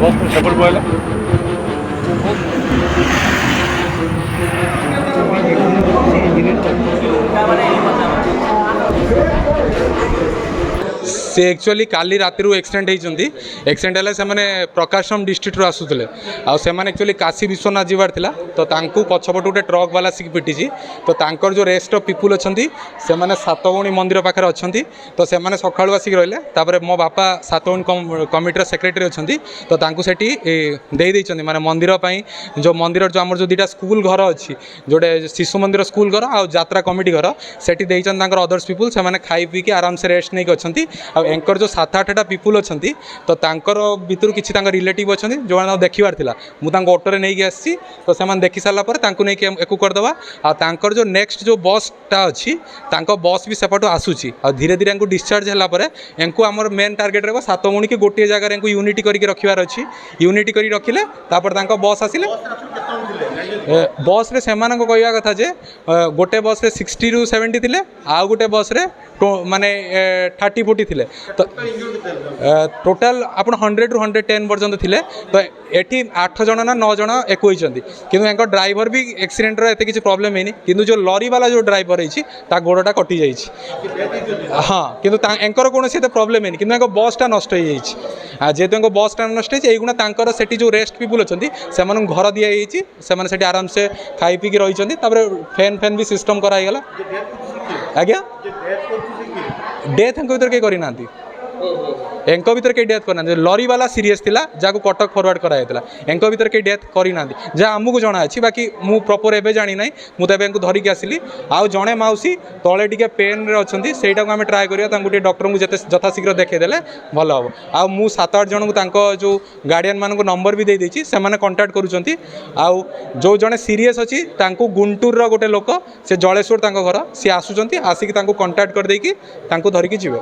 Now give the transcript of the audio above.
बस सेपट पड़े से एक्चुअली काली राति एक्सीडेंट होती एक्सीडेंट है से प्रकाशम डिस्ट्रिक्ट आसुले आने एक्चुअली काशी विश्वनाथ जीवार थिला तो तांकू पछपट गोटे ट्रक वाला आसिक पिटी तो तांकर जो रेस्ट ऑफ पीपुल अच्छा से मैंने सातगुणी मंदिर पाखे अच्छा तो से सका आसिक रही मो बापा सातगुणी कमिटर सेक्रेटरी अच्छा तो तांकू सेठी देदें माने मंदिर जो मंदिर जो आम जो दुटा स्कूल घर अच्छी जोटे शिशु मंदिर स्कूल घर आ यात्रा कमिटी घर से अदर्स पीपुल से खाई पी के आराम से रेस्ट नहीं अच्छा एंकर जो 7-8टा पीपुल अच्छा तो तांकर भितर किसी रिलेटिव अच्छा जो मैंने देखार था मुझे ऑटो नहीं कि आसी तो से देखी सारापर नहीं एक करदे आर जो नेक्स्ट जो बसटा अच्छी बस भी सेपटू आसूसी आ धीरे धीरे डिस्चार्ज होगापर एंको आम मेन टार्गेट रहा सातगुणी की गोटे जगार यूनिटी करके रखार अच्छी यूनिटी कर रखिले बस आसिले बस रे सेमान को कहवा कथा जे गोटे बस रे 60 ରୁ 70 थिले आ गोटे बस रे माने 30-40 थिले तो टोटाल आपण 100 ରୁ 110 पर्यंत थिले तो एठी 8 जण ना 9 जण एक होइचंती किंतु एंकर ड्राइवर भी एक्सीडेंट रे एते किछि प्रॉब्लम हेनी किंतु जो लॉरी वाला जो ड्राइवर रही ता गोड़टा कटि जाइछि हाँ किंतु एंकर कोनोसी एते प्रॉब्लम हेनी किंतु एंकर बसटा नष्ट हो जाइछि आ जेतु एंकर बसटा नष्ट होइछि एगुणा तांकर सेठी जो रेस्ट पीपुल अछंती सेमान घर दिया जाइछि सेमान सेठी आराम से खाई पी के रही फैन फैन भी सिस्टम कराईगला आज्ञा डेथ भर कहीं करना एंक भर कहीं डेथ करना लॉरी वाला सीरीयस थिला जहाँ कटक फॉरवर्ड कराइला एंक भर कहीं डेथ करना जहाँ आमको जना अच्छी बाकी मु प्रॉपर एवं जानी ना मुझे धरिकी आसली आउ जड़े माउसी तले टे पेन अच्छा से आम ट्राए करा डॉक्टर को जिते यथाशीघ्र देखईदेले भल हम आउ मु 7-8 जन को जो गार्डियन मान नंबर भी देदेछि से कंटाक्ट करुँच आउ जो जड़े सीरीयस अच्छी गुंटूर गोटे लोक से जलेश्वर घर सी आसुँच आसिक कंटाक्ट करदेकी धरिकी जीवे।